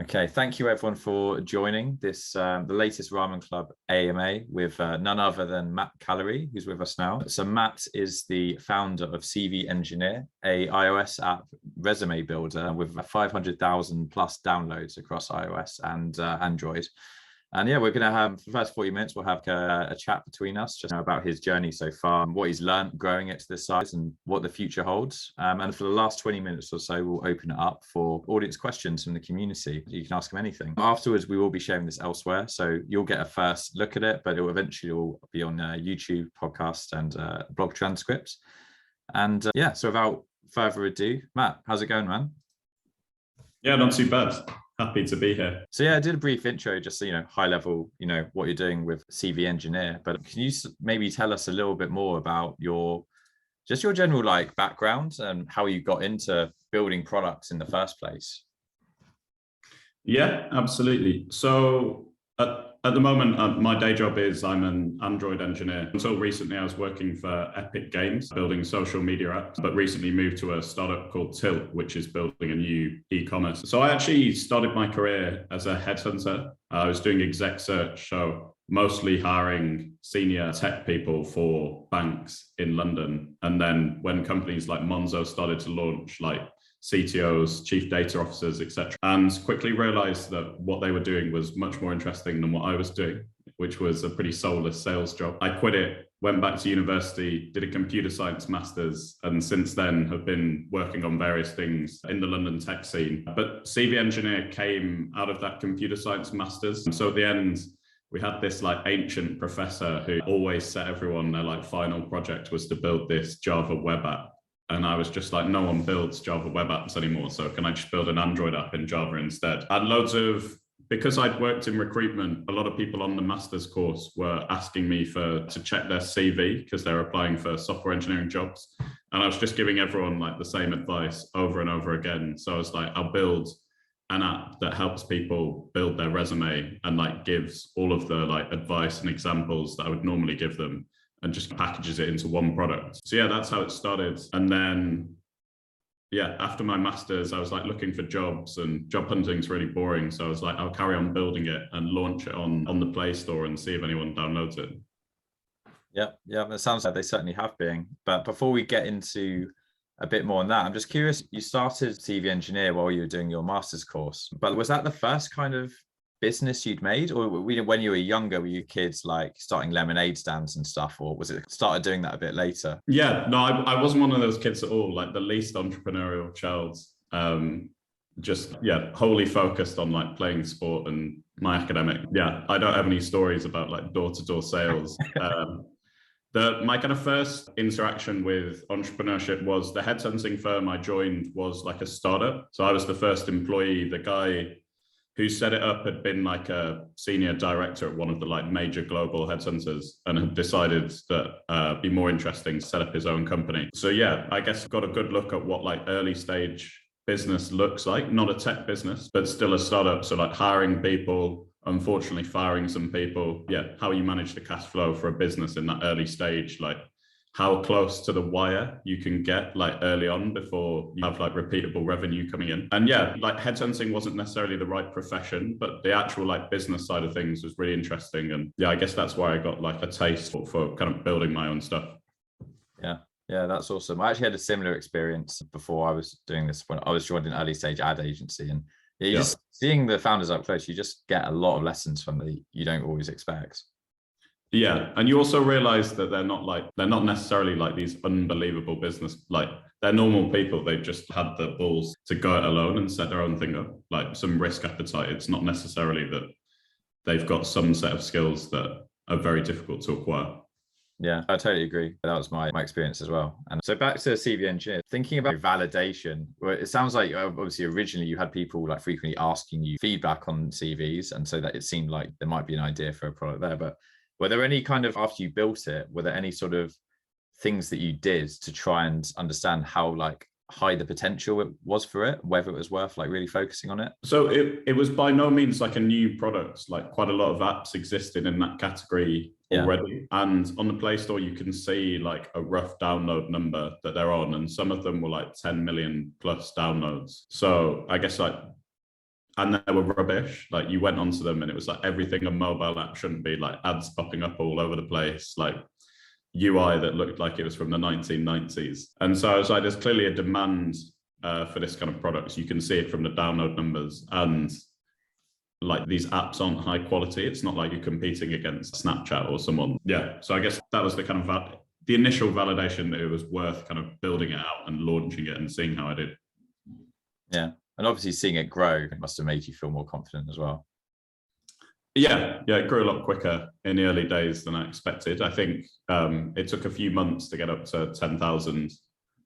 Okay, thank you everyone for joining this, the latest Ramen Club AMA with none other than Matt Callery, who's with us now. So Matt is the founder of CV Engineer, a iOS app resume builder with 500,000 plus downloads across iOS and Android. And yeah, we're going to have the first 40 minutes, we'll have a chat between us just about his journey so far, what he's learned growing it to this size and what the future holds. And for the last 20 minutes or so, we'll open it up for audience questions from the community. You can ask him anything. Afterwards, we will be sharing this elsewhere. So you'll get a first look at it, but it will eventually all be on YouTube, podcast and blog transcripts. And yeah, so without further ado, Matt, how's it going, man? Yeah, not too bad. Happy to be here. So yeah, I did a brief intro, just high level, what you're doing with CV Engineer. But can you maybe tell us a little bit more about your general background and how you got into building products in the first place? Yeah, absolutely. So at the moment, my day job is I'm an Android engineer. Until recently, I was working for Epic Games, building social media apps, but recently moved to a startup called Tilt, which is building a new e-commerce. So I actually started my career as a headhunter. I was doing exec search, so mostly hiring senior tech people for banks in London. And then when companies like Monzo started to launch, CTOs, chief data officers, etc., and quickly realized that what they were doing was much more interesting than what I was doing, which was a pretty soulless sales job. I quit it, went back to university, did a computer science master's, and since then have been working on various things in the London tech scene. But CV Engineer came out of that computer science master's. And so at the end, we had this ancient professor who always set everyone their final project was to build this Java web app. And I was just like, no one builds Java web apps anymore. So can I just build an Android app in Java instead? And because I'd worked in recruitment, a lot of people on the master's course were asking me to check their CV because they're applying for software engineering jobs. And I was just giving everyone the same advice over and over again. So I was like, I'll build an app that helps people build their resume and gives all of the advice and examples that I would normally give them, and just packages it into one product. So yeah, that's how it started. And then, yeah, after my master's, I was looking for jobs, and job hunting's really boring. So I was like, I'll carry on building it and launch it on the Play Store and see if anyone downloads it. Yeah, it sounds like they certainly have been. But before we get into a bit more on that, I'm just curious, you started CV Engineer while you were doing your master's course, but was that the first kind of business you'd made, or when you were younger, were you kids starting lemonade stands and stuff, or was it started doing that a bit later? Yeah, no, I wasn't one of those kids at all, the least entrepreneurial child. Wholly focused on playing sport and my academic. Yeah, I don't have any stories about door-to-door sales. My kind of first interaction with entrepreneurship was the headhunting firm I joined was a startup. So I was the first employee. The guy who set it up had been a senior director at one of the major global headhunters and had decided that it'd be more interesting to set up his own company. So yeah, I guess got a good look at what early stage business looks like, not a tech business, but still a startup. So hiring people, unfortunately firing some people. Yeah, how you manage the cash flow for a business in that early stage, how close to the wire you can get early on before you have repeatable revenue coming in. And yeah, headhunting wasn't necessarily the right profession, but the actual business side of things was really interesting. And yeah, I guess that's why I got a taste for kind of building my own stuff. Yeah, that's awesome. I actually had a similar experience before I was doing this when I was joined an early stage ad agency, and just seeing the founders up close, you just get a lot of lessons from you don't always expect. Yeah, and you also realize that they're not necessarily these unbelievable business, they're normal people. They've just had the balls to go it alone and set their own thing up, some risk appetite. It's not necessarily that they've got some set of skills that are very difficult to acquire. Yeah, I totally agree. That was my experience as well. And so back to CV Engineer, thinking about validation, well, it sounds like obviously originally you had people frequently asking you feedback on CVs, and so that it seemed like there might be an idea for a product there. But were there any kind of, after you built it, were there any sort of things that you did to try and understand how high the potential it was for it, whether it was worth really focusing on it? So it was by no means a new product. Quite a lot of apps existed in that category already. And on the Play Store, you can see a rough download number that they're on. And some of them were 10 million plus downloads. So I guess and they were rubbish. Like you went onto them and it was like everything a mobile app shouldn't be, like ads popping up all over the place, like UI that looked like it was from the 1990s. And so I was like, there's clearly a demand for this kind of products. You can see it from the download numbers, and like these apps aren't high quality. It's not like you're competing against Snapchat or someone. Yeah. So I guess that was the kind of the initial validation that it was worth kind of building it out and launching it and seeing how I did. Yeah. And obviously seeing it grow, it must have made you feel more confident as well. Yeah, it grew a lot quicker in the early days than I expected. I think it took a few months to get up to 10,000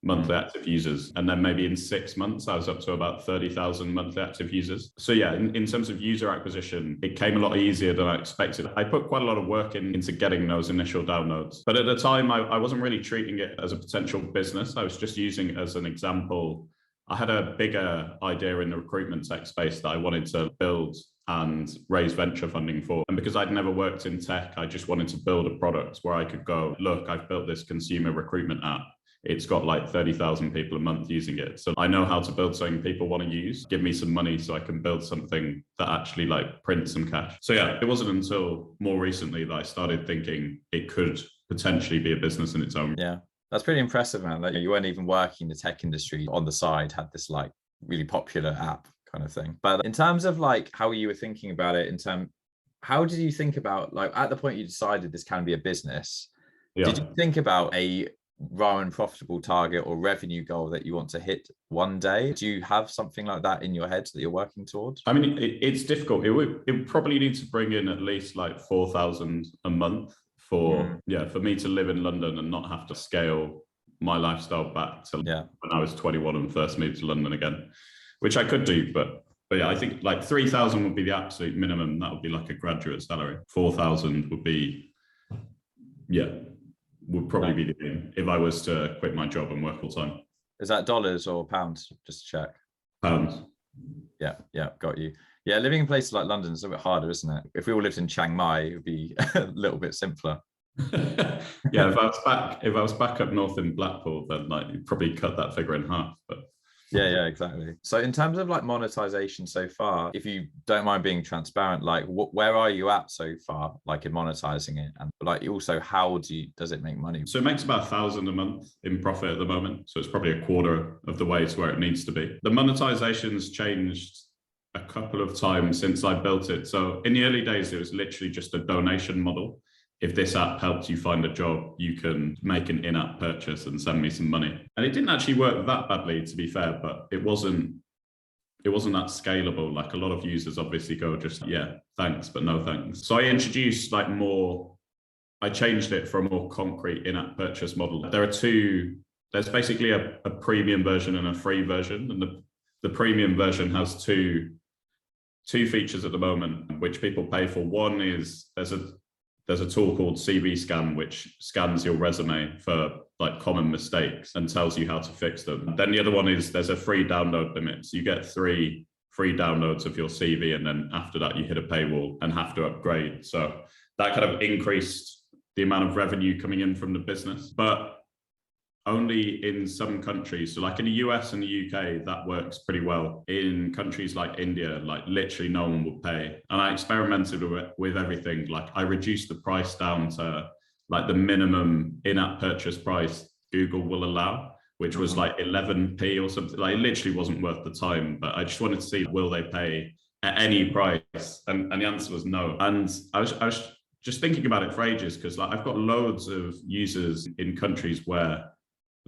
monthly active users. And then maybe in 6 months, I was up to about 30,000 monthly active users. So yeah, in terms of user acquisition, it came a lot easier than I expected. I put quite a lot of work into getting those initial downloads. But at the time, I wasn't really treating it as a potential business. I was just using it as an example. I had a bigger idea in the recruitment tech space that I wanted to build and raise venture funding for. And because I'd never worked in tech, I just wanted to build a product where I could go, look, I've built this consumer recruitment app. It's got like 30,000 people a month using it. So I know how to build something people want to use. Give me some money so I can build something that actually like prints some cash. So yeah, it wasn't until more recently that I started thinking it could potentially be a business in its own. Yeah. That's pretty impressive, man. Like you weren't even working in the tech industry, on the side had this like really popular app kind of thing. But in terms of like how you were thinking about it, how did you think about, like, at the point you decided this can be a business, did you think about a ramen profitable target or revenue goal that you want to hit one day? Do you have something like that in your head that you're working towards? I mean, it's difficult. It would probably need to bring in at least like 4,000 a month for me to live in London and not have to scale my lifestyle back to when I was 21 and first moved to London again, which I could do, but yeah, I think like 3,000 would be the absolute minimum. That would be like a graduate salary. 4,000 would be, would probably be the aim if I was to quit my job and work full time. Is that dollars or pounds? Just to check. Pounds. Yeah, got you. Yeah, living in places like London is a bit harder, isn't it? If we all lived in Chiang Mai, it would be a little bit simpler. Yeah, if I was back up north in Blackpool, then like you'd probably cut that figure in half. But yeah, exactly. So in terms of like monetization so far, if you don't mind being transparent, like where are you at so far, like in monetizing it, and like also how does it make money? So it makes about 1,000 a month in profit at the moment. So it's probably a quarter of the way to where it needs to be. The monetization's changed a couple of times since I built it. So in the early days, it was literally just a donation model. If this app helps you find a job, you can make an in-app purchase and send me some money. And it didn't actually work that badly, to be fair, but it wasn't that scalable. Like a lot of users obviously go just, thanks, but no thanks. So I introduced I changed it for a more concrete in-app purchase model. There's basically a premium version and a free version. And the premium version has two features at the moment, which people pay for. One is there's a tool called CV Scan, which scans your resume for like common mistakes and tells you how to fix them. Then the other one is there's a free download limit. So you get 3 free downloads of your CV, and then after that you hit a paywall and have to upgrade. So that kind of increased the amount of revenue coming in from the business, but only in some countries. So like in the US and the UK, that works pretty well. In countries like India, like literally no one would pay. And I experimented with everything. Like I reduced the price down to like the minimum in-app purchase price Google will allow, which was like 11p or something. Like it literally wasn't worth the time, but I just wanted to see, will they pay at any price? And the answer was no. And I was just thinking about it for ages, because like I've got loads of users in countries where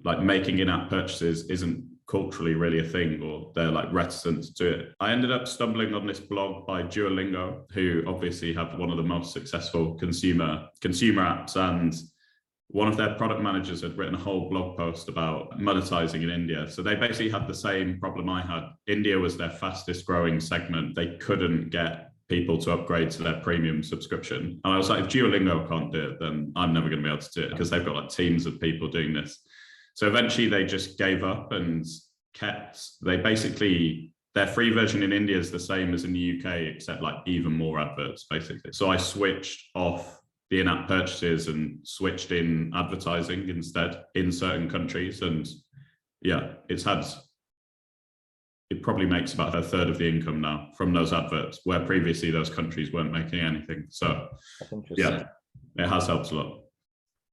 like making in-app purchases isn't culturally really a thing, or they're like reticent to do it. I ended up stumbling on this blog by Duolingo, who obviously have one of the most successful consumer apps, and one of their product managers had written a whole blog post about monetizing in India. So they basically had the same problem I had. India was their fastest growing segment. They couldn't get people to upgrade to their premium subscription. And I was like, if Duolingo can't do it, then I'm never going to be able to do it, because they've got like teams of people doing this. So eventually they just gave up and their free version in India is the same as in the UK, except like even more adverts, basically. So I switched off the in-app purchases and switched in advertising instead in certain countries. And yeah, it's had it probably makes about a third of the income now from those adverts, where previously those countries weren't making anything. So That's interesting. Yeah, it has helped a lot.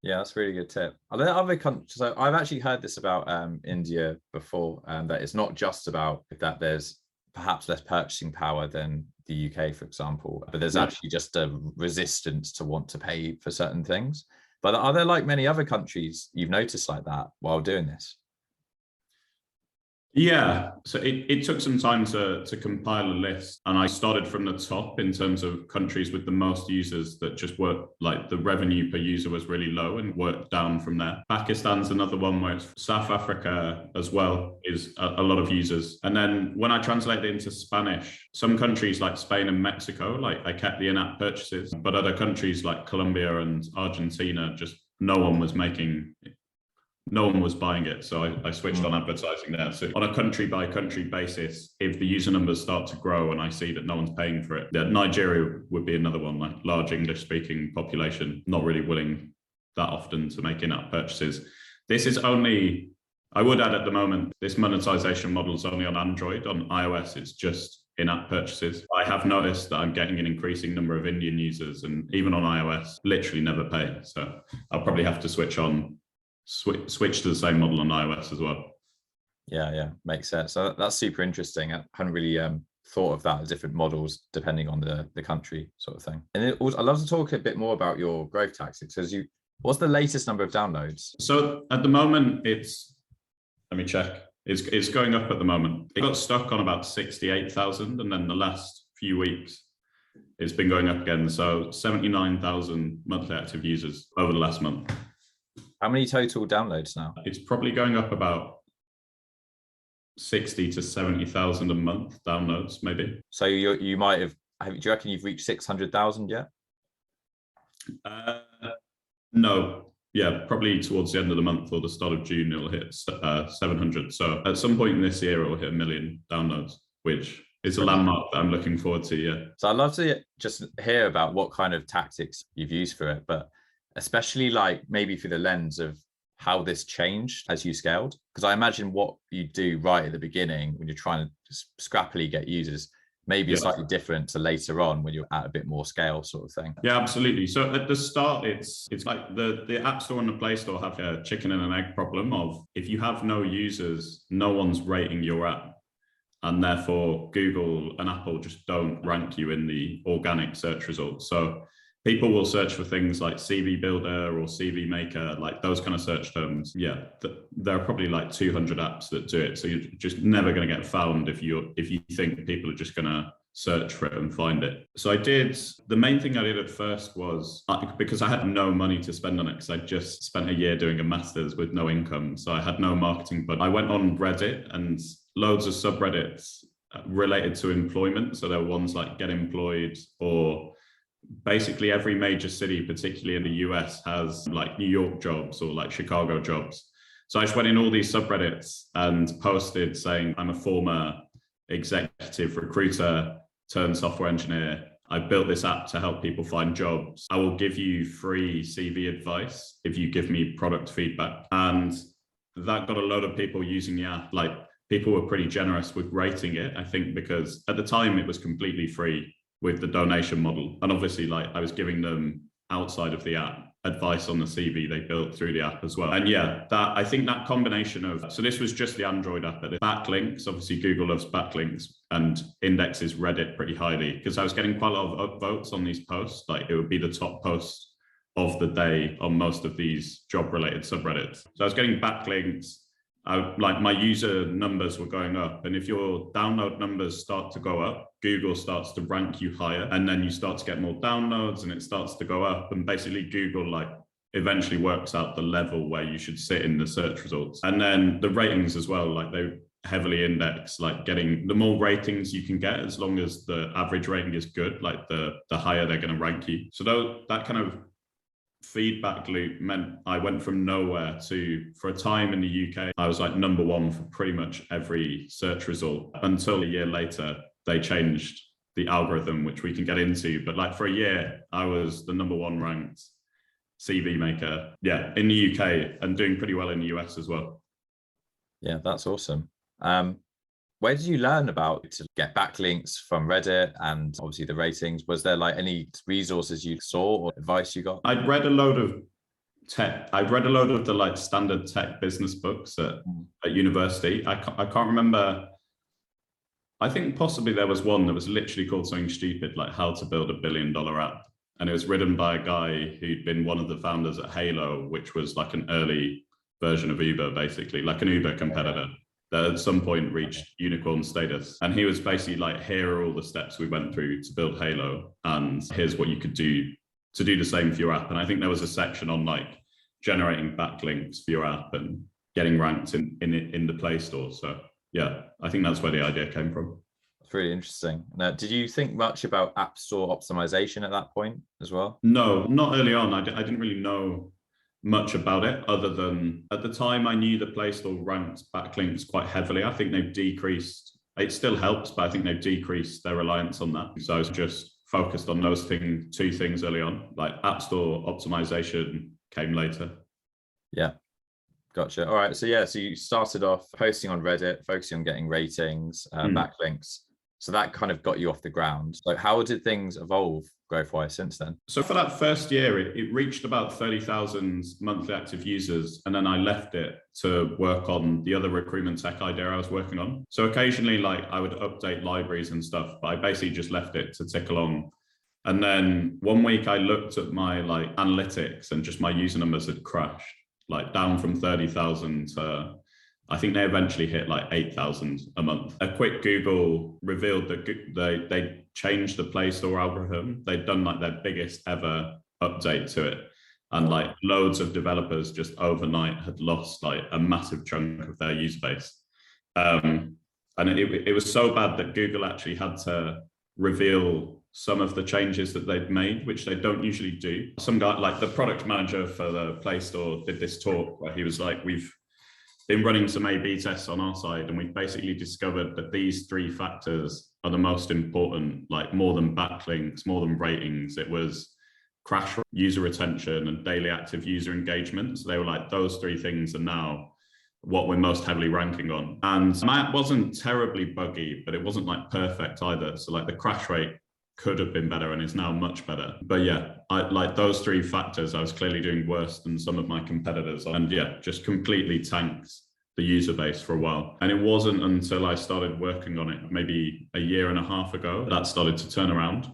Yeah, that's a really good tip. Are there other countries? So I've actually heard this about India before, that it's not just about that there's perhaps less purchasing power than the UK, for example, but there's actually just a resistance to want to pay for certain things. But are there like many other countries you've noticed like that while doing this? Yeah, so it took some time to compile a list, and I started from the top in terms of countries with the most users that just worked, like the revenue per user was really low, and worked down from there. Pakistan's another one, where it's South Africa as well is a lot of users. And then when I translated it into Spanish, some countries like Spain and Mexico, like I kept the in-app purchases, but other countries like Colombia and Argentina, just no one was buying it. So I switched on advertising there. So on a country by country basis, if the user numbers start to grow and I see that no one's paying for it, Nigeria would be another one, like large English speaking population, not really willing that often to make in-app purchases. This is only, I would add at the moment, this monetization model is only on Android. On iOS, it's just in-app purchases. I have noticed that I'm getting an increasing number of Indian users, and even on iOS, literally never pay. So I'll probably have to switch to the same model on iOS as well. Yeah, makes sense. So that's super interesting. I hadn't really thought of that as different models depending on the country, sort of thing. And I'd love to talk a bit more about your growth tactics. What's the latest number of downloads? So at the moment, let me check. It's going up at the moment. It got stuck on about 68,000, and then the last few weeks it's been going up again. So 79,000 monthly active users over the last month. How many total downloads now? It's probably going up about 60 to 70,000 a month downloads, maybe. So you might have. Do you reckon you've reached 600,000 yet? No. Yeah, probably towards the end of the month or the start of June, it'll hit 700. So at some point in this year, it will hit 1 million downloads, which is a landmark that I'm looking forward to. Yeah. So I'd love to just hear about what kind of tactics you've used for it, but especially like maybe through the lens of how this changed as you scaled. Because I imagine what you do right at the beginning when you're trying to just scrappily get users maybe slightly different to later on when you're at a bit more scale, sort of thing. Yeah, absolutely. So at the start, it's like the App Store and the Play Store have a chicken and an egg problem of, if you have no users, no one's rating your app. And therefore Google and Apple just don't rank you in the organic search results. So people will search for things like CV Builder or CV Maker, like those kind of search terms. Yeah, there are probably like 200 apps that do it. So you're just never going to get found if you think people are just going to search for it and find it. So the main thing I did at first was, because I had no money to spend on it, because I just spent a year doing a master's with no income. So I had no marketing, but I went on Reddit and loads of subreddits related to employment. So there were ones like Get Employed, or basically every major city, particularly in the US, has like New York jobs or like Chicago jobs. So I just went in all these subreddits and posted saying, I'm a former executive recruiter turned software engineer. I built this app to help people find jobs. I will give you free CV advice if you give me product feedback. And that got a lot of people using the app. Like, people were pretty generous with rating it, I think, because at the time it was completely free with the donation model. And obviously, like, I was giving them outside of the app advice on the CV they built through the app as well. And yeah, I think that combination of, so this was just the Android app, but the backlinks, obviously Google loves backlinks and indexes Reddit pretty highly, because I was getting quite a lot of upvotes on these posts. Like, it would be the top post of the day on most of these job related subreddits. So I was getting backlinks. Like, my user numbers were going up, and if your download numbers start to go up, Google starts to rank you higher, and then you start to get more downloads and it starts to go up, and basically Google like eventually works out the level where you should sit in the search results. And then the ratings as well, like they heavily index, like getting the more ratings you can get, as long as the average rating is good, like the higher they're going to rank you. So that kind of feedback loop meant I went from nowhere to, for a time in the UK, I was like number one for pretty much every search result, until a year later they changed the algorithm, which we can get into. But like, for a year I was the number one ranked CV maker, in the UK, and doing pretty well in the US as well. Yeah, that's awesome. Where did you learn about to get backlinks from Reddit and obviously the ratings? Was there like any resources you saw or advice you got? I'd read a load of tech. I'd read a load of the like standard tech business books at university. I can't remember. I think possibly there was one that was literally called something stupid, like How to Build $1 Billion App. And it was written by a guy who'd been one of the founders at Halo, which was like an early version of Uber, basically, like an Uber competitor that at some point reached unicorn status. And he was basically like, here are all the steps we went through to build Halo. And here's what you could do to do the same for your app. And I think there was a section on like generating backlinks for your app and getting ranked in the Play Store. So yeah, I think that's where the idea came from. It's really interesting. Now, did you think much about App Store optimization at that point as well? No, not early on. I didn't really know much about it, other than at the time I knew the Play Store ranked backlinks quite heavily. I think they've decreased. It still helps, but I think they've decreased their reliance on that. So I was just focused on those two things early on. Like App Store optimization came later. Yeah. Gotcha. All right. So yeah, so you started off posting on Reddit, focusing on getting ratings, backlinks. So that kind of got you off the ground. So how did things evolve growth-wise since then? So for that first year, it reached about 30,000 monthly active users. And then I left it to work on the other recruitment tech idea I was working on. So occasionally, like I would update libraries and stuff, but I basically just left it to tick along. And then one week I looked at my like analytics and just my user numbers had crashed, like down from 30,000 to, I think they eventually hit like 8,000 a month. A quick Google revealed that they changed the Play Store algorithm. They'd done like their biggest ever update to it. And like loads of developers just overnight had lost like a massive chunk of their user base. And it was so bad that Google actually had to reveal some of the changes that they'd made, which they don't usually do. Some guy, like the product manager for the Play Store, did this talk where he was like, we've been running some A/B tests on our side, and we've basically discovered that these three factors are the most important, like more than backlinks, more than ratings. It was crash user retention and daily active user engagement. So they were like, those three things are now what we're most heavily ranking on. And my app wasn't terribly buggy, but it wasn't like perfect either. So like the crash rate could have been better and is now much better. But yeah, I like those three factors, I was clearly doing worse than some of my competitors. And yeah, just completely tanked the user base for a while. And it wasn't until I started working on it maybe a year and a half ago that started to turn around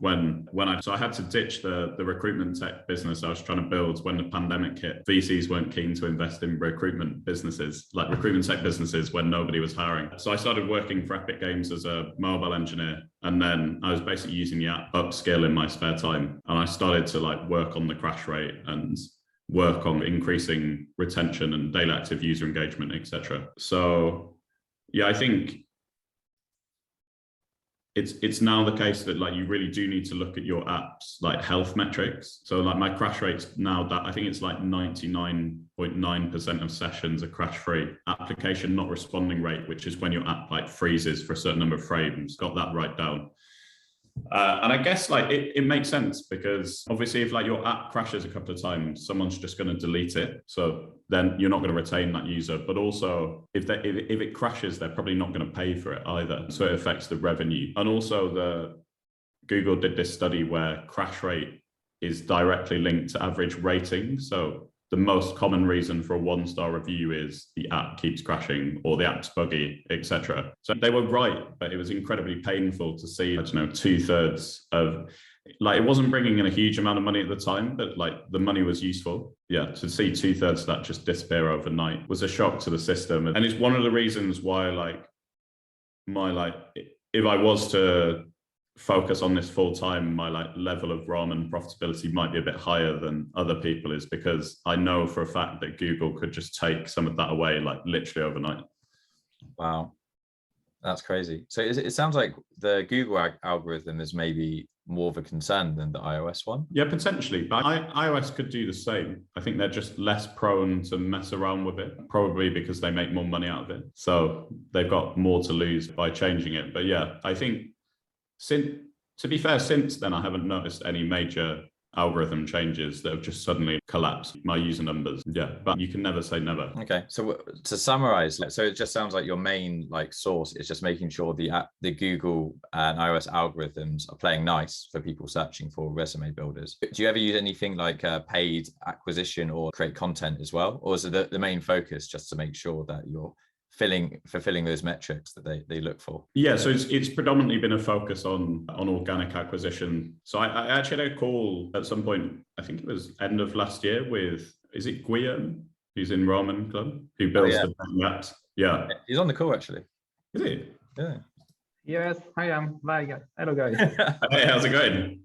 so I had to ditch the recruitment tech business I was trying to build when the pandemic hit. VCs weren't keen to invest in recruitment businesses, like recruitment tech businesses, when nobody was hiring. So I started working for Epic Games as a mobile engineer. And then I was basically using the app upskill in my spare time. And I started to like work on the crash rate and work on increasing retention and daily active user engagement, etc. So yeah, I think it's now the case that like you really do need to look at your app's like health metrics. So like my crash rate's now that I think it's like 99.9% of sessions are crash free. Application not responding rate, which is when your app like freezes for a certain number of frames, got that right down. And I guess like it makes sense, because obviously if like your app crashes a couple of times, someone's just going to delete it. So then you're not going to retain that user. But also if it crashes, they're probably not going to pay for it either. So it affects the revenue. And also Google did this study where crash rate is directly linked to average rating. So the most common reason for a 1-star review is the app keeps crashing or the app's buggy, etc. So they were right, but it was incredibly painful to see, 2/3 of, like, it wasn't bringing in a huge amount of money at the time, but like the money was useful. Yeah, to see 2/3 of that just disappear overnight was a shock to the system. And it's one of the reasons why if I was to focus on this full time, my level of ROM and profitability might be a bit higher than other people, is because I know for a fact that Google could just take some of that away, like literally overnight. Wow, that's crazy. So it sounds like the Google algorithm is maybe more of a concern than the iOS one. Yeah, potentially, but iOS could do the same. I think they're just less prone to mess around with it, probably because they make more money out of it. So they've got more to lose by changing it. But yeah, I think to be fair, since then, I haven't noticed any major algorithm changes that have just suddenly collapsed my user numbers. Yeah, but you can never say never. Okay, so to summarize, so it just sounds like your main source is just making sure the Google and iOS algorithms are playing nice for people searching for resume builders. Do you ever use anything like paid acquisition or create content as well, or is it the main focus just to make sure that you're fulfilling those metrics that they look for? Yeah, so it's predominantly been a focus on organic acquisition. So I actually had a call at some point, I think it was end of last year, with, is it Guillaume, who's in Ramen Club, who builds the apps? Yeah. He's on the call actually. Is he? Yeah. Yes, I am. Bye, guys. Hello, guys. Hey, how's it going?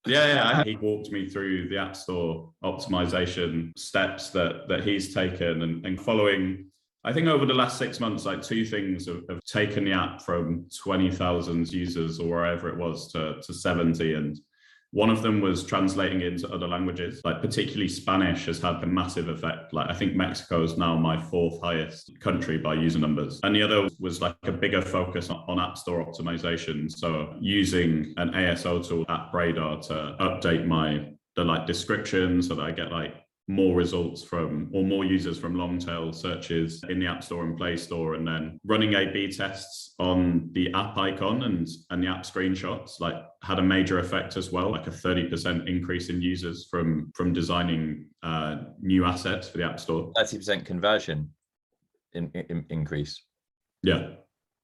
Yeah. He walked me through the App Store optimization steps that he's taken and following. I think over the last 6 months, like 2 things have taken the app from 20,000 users or wherever it was to 70. And one of them was translating into other languages, like particularly Spanish has had a massive effect. Like I think Mexico is now my 4th highest country by user numbers. And the other was like a bigger focus on App Store optimization. So using an ASO tool, App Radar, to update the description so that I get more results from, or more users from long tail searches in the App Store and Play Store, and then running A/B tests on the app icon and the app screenshots had a major effect as well, like a 30% increase in users from designing new assets for the App Store. 30% conversion increase. Yeah.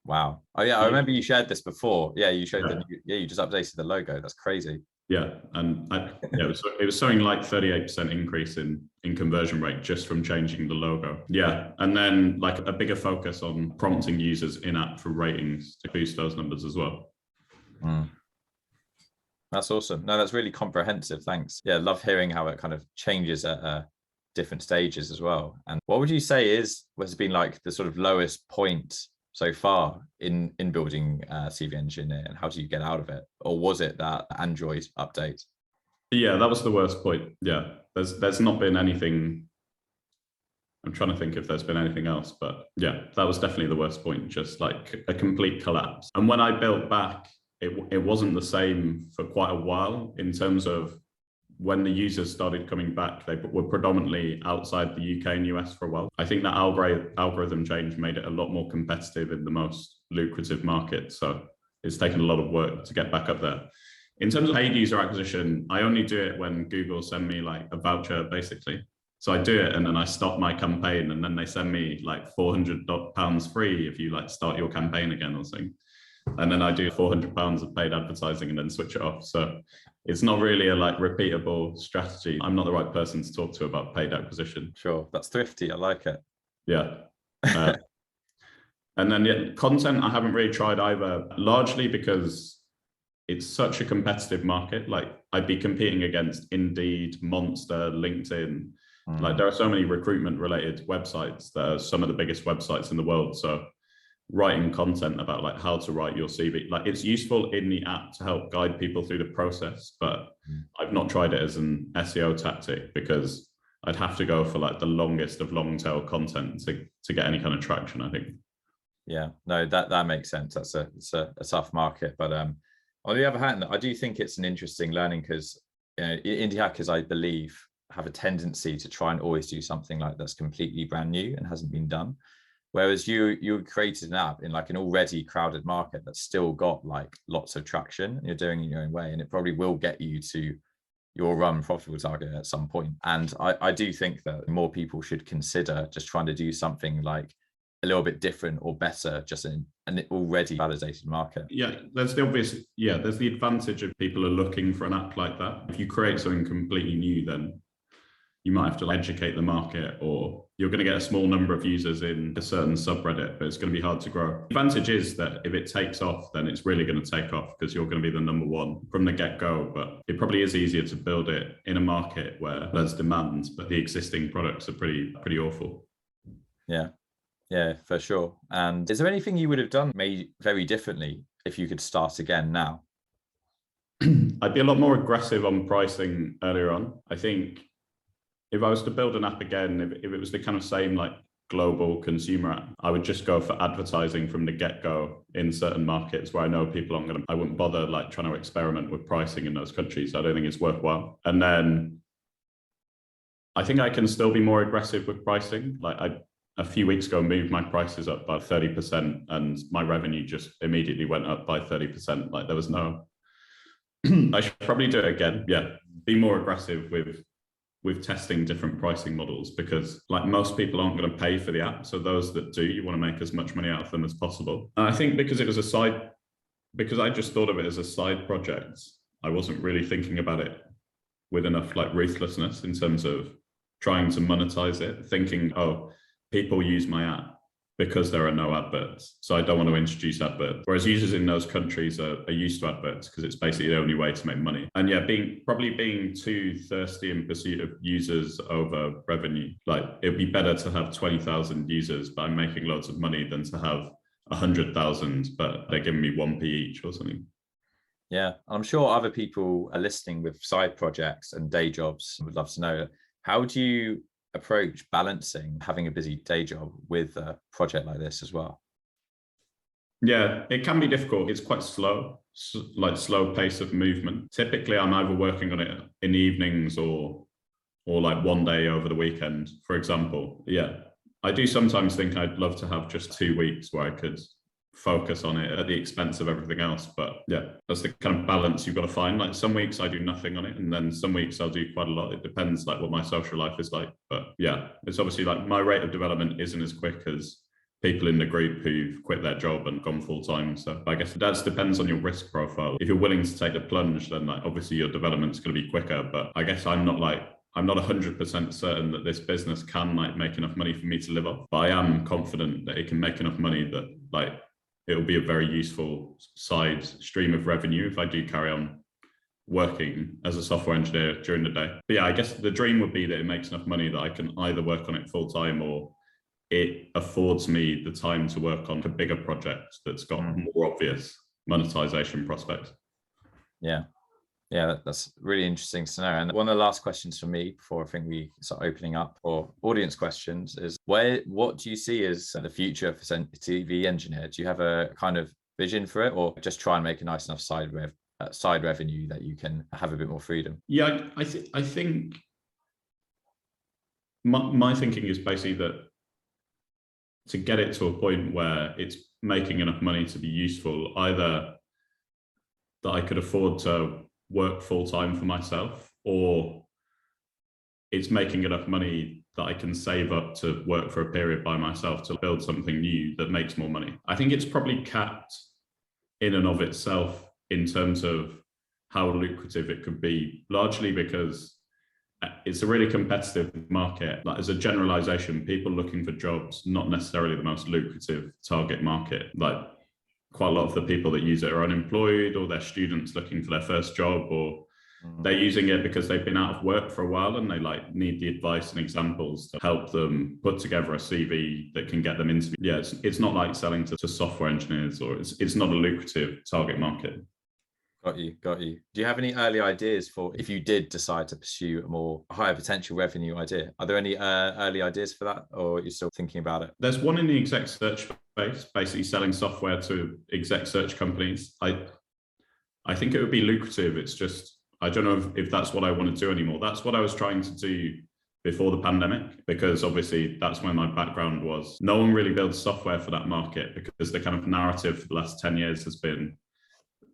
Wow. Oh yeah, I remember you shared this before. Yeah, you showed you just updated the logo. That's crazy. Yeah, and it was something like 38% increase in conversion rate just from changing the logo. Yeah, and then a bigger focus on prompting users in-app for ratings to boost those numbers as well. That's awesome. No, that's really comprehensive. Thanks. Yeah, love hearing how it kind of changes at different stages as well. And what would you say has been the sort of lowest point so far in building CV Engineer, and how do you get out of it? Or was it that Android update? Yeah, that was the worst point. Yeah, there's not been anything. I'm trying to think if there's been anything else, but yeah, that was definitely the worst point, just a complete collapse. And when I built back, it wasn't the same for quite a while in terms of when the users started coming back. They were predominantly outside the UK and US for a while. I think that algorithm change made it a lot more competitive in the most lucrative market. So it's taken a lot of work to get back up there. In terms of paid user acquisition, I only do it when Google send me a voucher, basically. So I do it and then I stop my campaign, and then they send me £400 free if you start your campaign again or something. And then I do £400 of paid advertising and then switch it off. So it's not really a repeatable strategy. I'm not the right person to talk to about paid acquisition. Sure, that's thrifty. I like it. Yeah. And then content, I haven't really tried either, largely because it's such a competitive market. I'd be competing against Indeed, Monster, LinkedIn. There are so many recruitment related websites that are some of the biggest websites in the world. So writing content about how to write your CV, it's useful in the app to help guide people through the process, but I've not tried it as an SEO tactic because I'd have to go for the longest of long tail content to get any kind of traction, I think. Yeah, no, that makes sense. It's a tough market, but on the other hand, I do think it's an interesting learning because indie hackers, I believe, have a tendency to try and always do something that's completely brand new and hasn't been done. Whereas you created an app in an already crowded market that's still got lots of traction, and you're doing it in your own way, and it probably will get you to your profitable target at some point. And I do think that more people should consider just trying to do something a little bit different or better, just in an already validated market. Yeah, there's the advantage of people are looking for an app like that. If you create something completely new, then you might have to educate the market, or you're going to get a small number of users in a certain subreddit, but it's going to be hard to grow. The advantage is that if it takes off, then it's really going to take off because you're going to be the number one from the get-go. But it probably is easier to build it in a market where there's demand, but the existing products are pretty awful. Yeah, for sure. And is there anything you would have done maybe very differently if you could start again now? I'd be a lot more aggressive on pricing earlier on. I think if I was to build an app again, if it was the kind of same global consumer app, I would just go for advertising from the get-go in certain markets where I know people aren't I wouldn't bother like trying to experiment with pricing in those countries. I don't think it's worthwhile. And then I think I can still be more aggressive with pricing. Like a few weeks ago moved my prices up by 30% and my revenue just immediately went up by 30%. Like there was no, I should probably do it again. Yeah, be more aggressive with testing different pricing models, because like most people aren't going to pay for the app. So those that do, you want to make as much money out of them as possible. And I think because I just thought of it as a side project, I wasn't really thinking about it with enough like ruthlessness in terms of trying to monetize it, thinking, oh, people use my app because there are no adverts, so I don't want to introduce adverts. Whereas users in those countries are used to adverts because it's basically the only way to make money. And yeah, being too thirsty in pursuit of users over revenue. Like it'd be better to have 20,000 users but I'm making loads of money than to have 100,000 but they're giving me 1p each or something. Yeah, I'm sure other people are listening with side projects and day jobs. Would love to know, how do you approach balancing having a busy day job with a project like this as well? Yeah, it can be difficult. It's quite slow, like slow pace of movement. Typically, I'm either working on it in the evenings or like one day over the weekend, for example. Yeah, I do sometimes think I'd love to have just 2 weeks where I could focus on it at the expense of everything else. But yeah, that's the kind of balance you've got to find. Like some weeks I do nothing on it, and then some weeks I'll do quite a lot. It depends like what my social life is like. But yeah, it's obviously like my rate of development isn't as quick as people in the group who've quit their job and gone full time. So I guess that depends on your risk profile. If you're willing to take the plunge, then like obviously your development's going to be quicker. But I guess I'm not 100% certain that this business can like make enough money for me to live off. But I am confident that it can make enough money that like it'll be a very useful side stream of revenue if I do carry on working as a software engineer during the day. But yeah, I guess the dream would be that it makes enough money that I can either work on it full time or it affords me the time to work on a bigger project that's got more obvious monetization prospects. Yeah, that's really interesting to know. And one of the last questions for me before I think we start opening up for audience questions is what do you see as the future for TV engineer? Do you have a kind of vision for it, or just try and make a nice enough side revenue that you can have a bit more freedom? Yeah, I think my thinking is basically that to get it to a point where it's making enough money to be useful, either that I could afford to work full time for myself, or it's making enough money that I can save up to work for a period by myself to build something new that makes more money. I think it's probably capped in and of itself in terms of how lucrative it could be, largely because it's a really competitive market. Like as a generalization, people looking for jobs, not necessarily the most lucrative target market. Like quite a lot of the people that use it are unemployed, or they're students looking for their first job, or they're using it because they've been out of work for a while and they like need the advice and examples to help them put together a CV that can get them into. Yeah, it's not like selling to software engineers, or it's not a lucrative target market. Got you. Do you have any early ideas for if you did decide to pursue a more higher potential revenue idea? Are there any early ideas for that, or are you still thinking about it? There's one in the exec search space, basically selling software to exec search companies. I think it would be lucrative. It's just, I don't know if that's what I want to do anymore. That's what I was trying to do before the pandemic, because obviously that's where my background was. No one really builds software for that market, because the kind of narrative for the last 10 years has been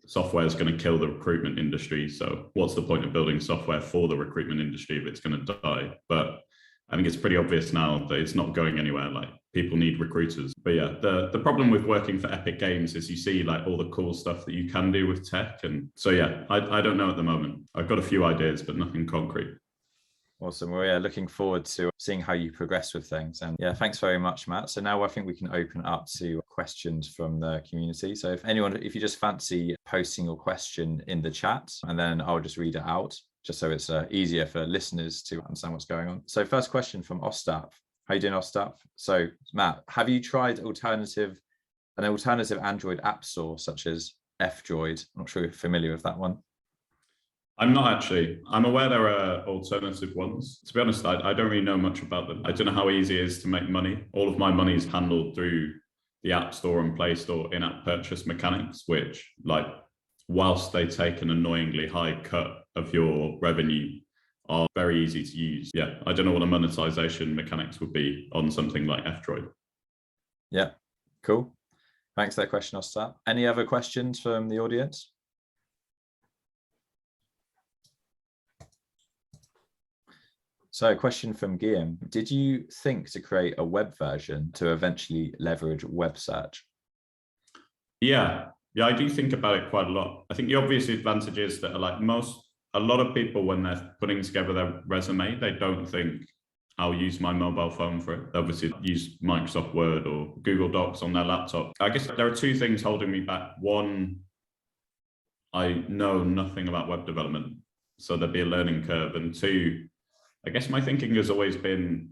software is going to kill the recruitment industry. So what's the point of building software for the recruitment industry if it's going to die? But I think it's pretty obvious now that it's not going anywhere. Like people need recruiters. But yeah, the problem with working for Epic Games is you see like all the cool stuff that you can do with tech. And so yeah, I don't know at the moment. I've got a few ideas, but nothing concrete. Awesome. Well, yeah, looking forward to seeing how you progress with things. And yeah, thanks very much, Matt. So now I think we can open up to questions from the community. So if you just fancy posting your question in the chat, and then I'll just read it out, just so it's easier for listeners to understand what's going on. So first question from Ostap. How you doing, Ostap? So Matt, have you tried an alternative Android app store such as F-Droid? I'm not sure you're familiar with that one. I'm not actually. I'm aware there are alternative ones. To be honest, I don't really know much about them. I don't know how easy it is to make money. All of my money is handled through the App Store and Play Store in-app purchase mechanics, which, like, whilst they take an annoyingly high cut of your revenue, are very easy to use. Yeah, I don't know what the monetization mechanics would be on something like F-Droid. Yeah, cool. Thanks for that question, Ostap. Any other questions from the audience? So a question from Guillaume. Did you think to create a web version to eventually leverage web search? Yeah, I do think about it quite a lot. I think the obvious advantage is that a lot of people, when they're putting together their resume, they don't think I'll use my mobile phone for it. They obviously use Microsoft Word or Google Docs on their laptop. I guess there are two things holding me back. One, I know nothing about web development, so there'd be a learning curve. And two, I guess my thinking has always been,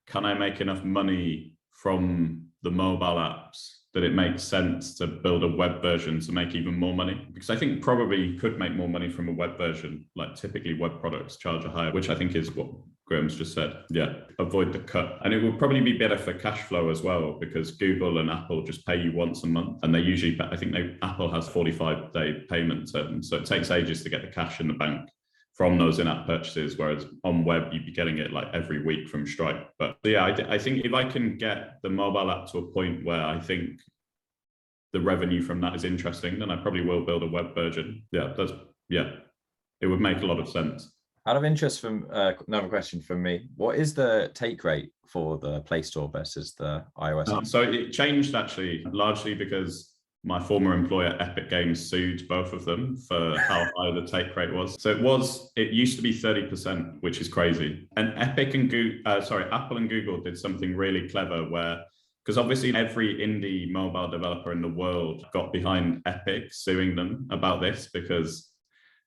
can I make enough money from the mobile apps that it makes sense to build a web version to make even more money? Because I think probably you could make more money from a web version. Like, typically web products charge a higher, which I think is what Graham's just said. Yeah, avoid the cut. And it would probably be better for cash flow as well, because Google and Apple just pay you once a month. And they usually, I think Apple has 45-day payment terms. So it takes ages to get the cash in the bank from those in-app purchases, whereas on web, you'd be getting it like every week from Stripe. But yeah, I think if I can get the mobile app to a point where I think the revenue from that is interesting, then I probably will build a web version. Yeah, it would make a lot of sense. Out of interest, from another question from me, what is the take rate for the Play Store versus the iOS app? So it changed actually, largely because my former employer, Epic Games, sued both of them for how high the take rate was. So it used to be 30%, which is crazy. And Apple and Google did something really clever where, because obviously every indie mobile developer in the world got behind Epic suing them about this because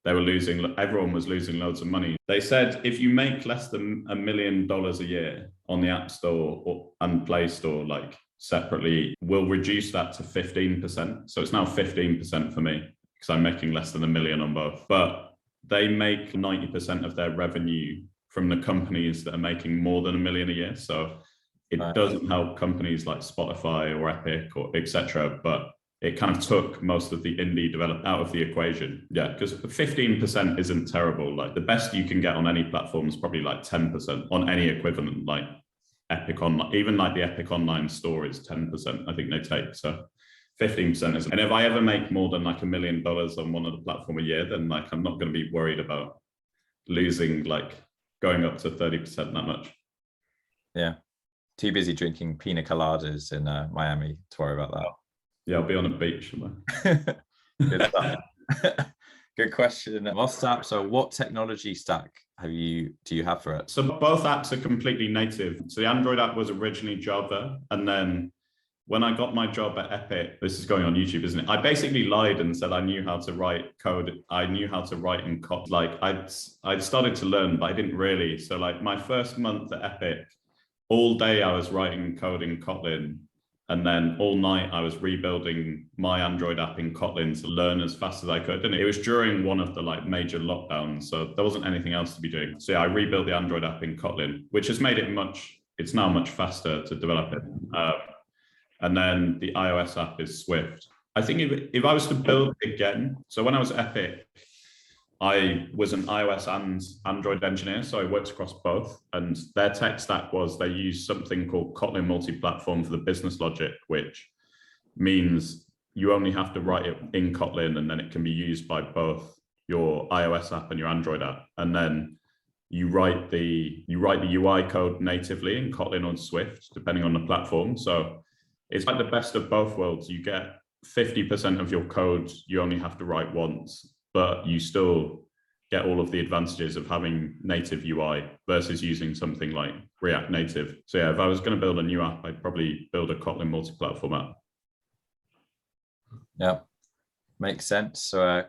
everyone was losing loads of money. They said, if you make less than $1 million a year on the App Store and Play Store, like, separately, we'll reduce that to 15%. So it's now 15% for me because I'm making less than $1 million on both. But they make 90% of their revenue from the companies that are making more than $1 million a year. So it doesn't help companies like Spotify or Epic or etc. But it kind of took most of the indie development out of the equation. Yeah, because 15% isn't terrible. Like, the best you can get on any platform is probably like 10% on any equivalent, like Epic Online, even like the Epic Online store is 10%, I think they take. So 15% isn't. And if I ever make more than like $1 million on one of the platform a year, then like I'm not going to be worried about losing, like going up to 30% that much. Yeah. Too busy drinking pina coladas in Miami to worry about that. Yeah, I'll be on a beach. Good stuff. Good question. Ostap, so what technology stack do you have for it? So both apps are completely native. So the Android app was originally Java, and then when I got my job at Epic, this is going on YouTube, isn't it? I basically lied and said I knew how to write code. I knew how to write in Kotlin. Like I'd started to learn, but I didn't really. So like my first month at Epic, all day I was writing code in Kotlin. And then all night I was rebuilding my Android app in Kotlin to learn as fast as I could. And it was during one of the like major lockdowns, so there wasn't anything else to be doing. So yeah, I rebuilt the Android app in Kotlin, which has made it's now much faster to develop it. And then the iOS app is Swift. I think if I was to build it again, so when I was at Epic, I was an iOS and Android engineer, so I worked across both. And their tech stack was they used something called Kotlin multi-platform for the business logic, which means you only have to write it in Kotlin, and then it can be used by both your iOS app and your Android app. And then you write the UI code natively in Kotlin or Swift, depending on the platform. So it's like the best of both worlds. You get 50% of your code you only have to write once, but you still get all of the advantages of having native UI versus using something like React Native. So yeah, if I was going to build a new app, I'd probably build a Kotlin multi-platform app. Yeah, makes sense. So a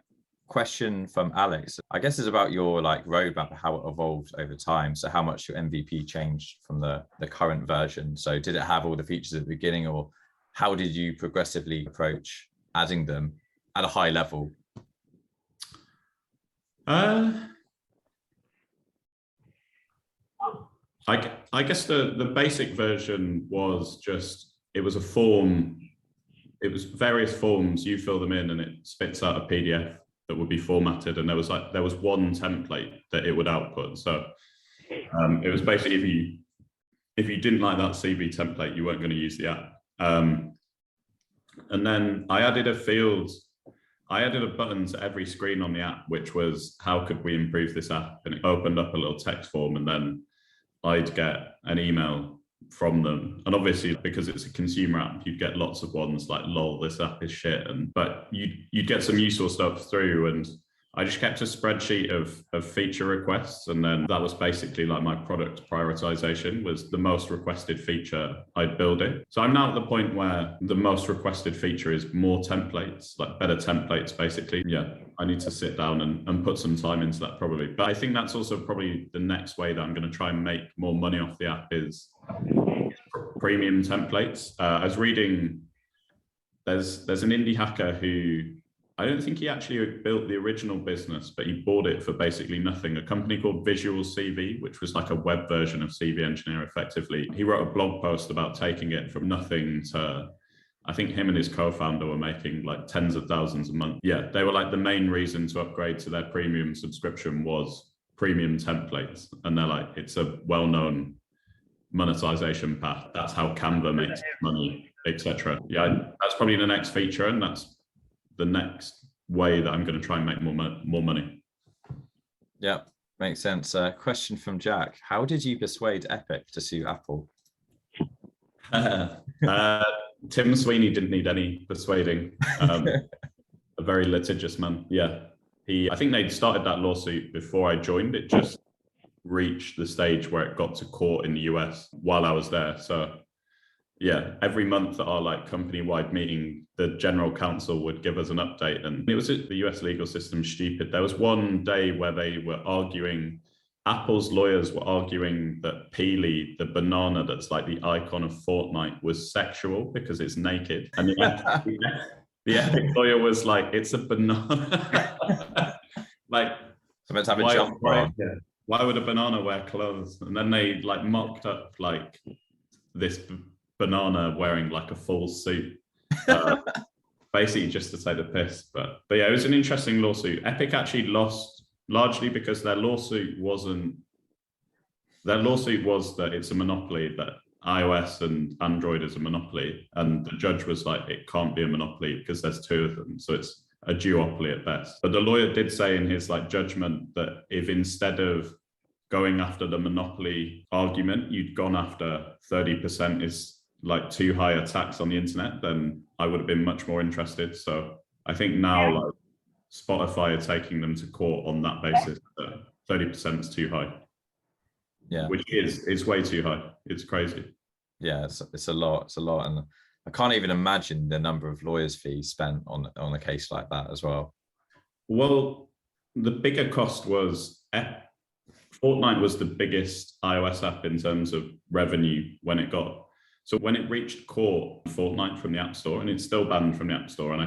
question from Alex, I guess, is about your like roadmap, how it evolved over time. So how much your MVP changed from the current version? So did it have all the features at the beginning, or how did you progressively approach adding them at a high level? Uh, I guess the basic version was just, it was a form. It was various forms, you fill them in and it spits out a PDF that would be formatted. And there was one template that it would output. So it was basically, if you didn't like that CV template, you weren't going to use the app. And then I added a button to every screen on the app, which was, how could we improve this app? And it opened up a little text form, and then I'd get an email from them. And obviously, because it's a consumer app, you'd get lots of ones like, lol, this app is shit. But you'd get some useful stuff through. And I just kept a spreadsheet of feature requests. And then that was basically like my product prioritization, was the most requested feature, I'd build it. So I'm now at the point where the most requested feature is more templates, like better templates, basically. Yeah, I need to sit down and put some time into that probably. But I think that's also probably the next way that I'm going to try and make more money off the app is premium templates. I was reading, there's an indie hacker who, I don't think he actually built the original business, but he bought it for basically nothing. A company called Visual CV, which was like a web version of CV Engineer effectively. He wrote a blog post about taking it from nothing to, I think him and his co-founder were making like tens of thousands a month. Yeah, they were like, the main reason to upgrade to their premium subscription was premium templates. And they're like, it's a well-known monetization path. That's how Canva makes money, etc. Yeah, that's probably the next feature, and that's the next way that I'm going to try and make more money. Yeah, makes sense. Question from Jack: how did you persuade Epic to sue Apple? Tim Sweeney didn't need any persuading. A very litigious man. Yeah, I think they'd started that lawsuit before I joined. It just reached the stage where it got to court in the US while I was there. So yeah, every month at our like company-wide meeting, the general counsel would give us an update, and it was the US legal system stupid. There was one day where they were arguing, Apple's lawyers were arguing that Peely, the banana that's like the icon of Fortnite, was sexual because it's naked. And the Epic lawyer was like, it's a banana. Like, so meant to have a jumper on. Yeah. Why would a banana wear clothes? And then they like mocked up like this banana wearing like a full suit, basically just to take the piss. But yeah, it was an interesting lawsuit. Epic actually lost largely because their lawsuit was that it's a monopoly, that iOS and Android is a monopoly, and the judge was like, it can't be a monopoly because there's two of them, so it's a duopoly at best. But the lawyer did say in his like judgment that if instead of going after the monopoly argument, you'd gone after 30% is like too high a tax on the internet, then I would have been much more interested. So I think now like Spotify are taking them to court on that basis. 30% is too high. Yeah, which it's way too high. It's crazy. Yeah, it's a lot. And I can't even imagine the number of lawyers' fees spent on a case like that as well. Well, the bigger cost was Fortnite was the biggest iOS app in terms of revenue when it reached court, Fortnite from the App Store, and it's still banned from the App Store. And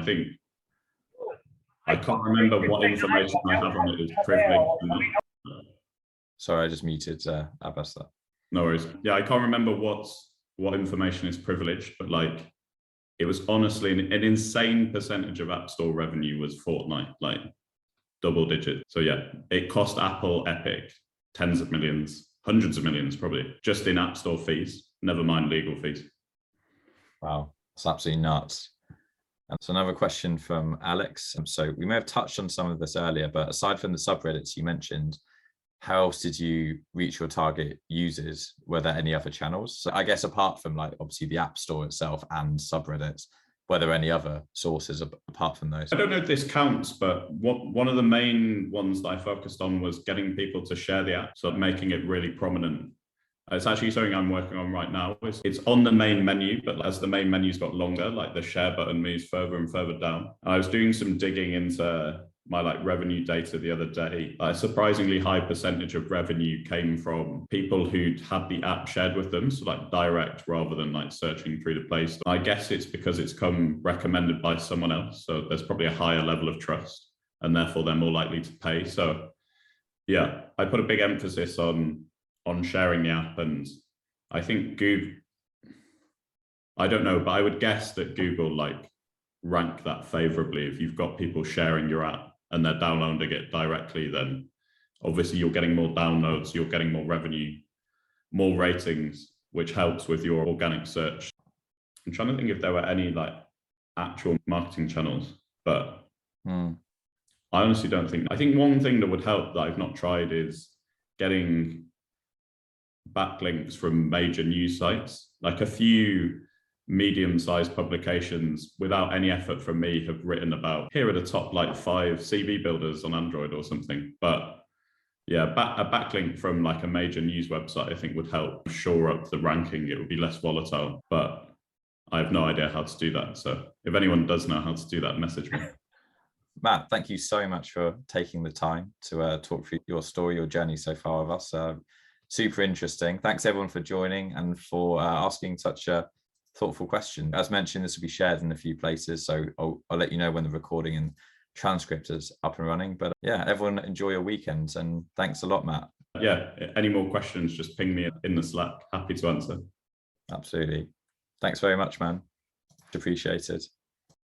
I can't remember what information I have on it is privileged. Sorry, I just muted Abbas there. No worries. Yeah, I can't remember what information is privileged, but like it was honestly an insane percentage of App Store revenue was Fortnite, like double digit. So yeah, it cost Apple, Epic, tens of millions, hundreds of millions probably, just in App Store fees, never mind legal fees. Wow, it's absolutely nuts. And so another question from Alex. So we may have touched on some of this earlier, but aside from the subreddits you mentioned, how else did you reach your target users? Were there any other channels? So I guess apart from like obviously the App Store itself and subreddits, were there any other sources apart from those? I don't know if this counts, but one of the main ones that I focused on was getting people to share the app, so making it really prominent. It's actually something I'm working on right now. It's on the main menu, but as the main menu's got longer, like the share button moves further and further down. And I was doing some digging into my like revenue data the other day. A surprisingly high percentage of revenue came from people who'd had the app shared with them, so like direct rather than like searching through the Play Store. I guess it's because it's come recommended by someone else, so there's probably a higher level of trust. and therefore they're more likely to pay. So yeah, I put a big emphasis on sharing the app, and I think Google, I don't know, but I would guess that Google like rank that favorably. If you've got people sharing your app and they're downloading it directly, then obviously you're getting more downloads, you're getting more revenue, more ratings, which helps with your organic search. I'm trying to think if there were any like actual marketing channels, but I honestly don't think. I think one thing that would help that I've not tried is getting backlinks from major news sites. Like a few medium-sized publications without any effort from me have written about, here are the top like 5 CV builders on Android or something. But yeah, a backlink from like a major news website I think would help shore up the ranking. It would be less volatile, but I have no idea how to do that. So if anyone does know how to do that, message me. Matt, thank you so much for taking the time to talk through your story, your journey so far with us. Super interesting. Thanks everyone for joining and for asking such a thoughtful question. As mentioned, this will be shared in a few places, so I'll let you know when the recording and transcript is up and running. But yeah, everyone enjoy your weekends, and thanks a lot, Matt. Yeah, any more questions, just ping me in the Slack. Happy to answer. Absolutely. Thanks very much, man. Appreciated.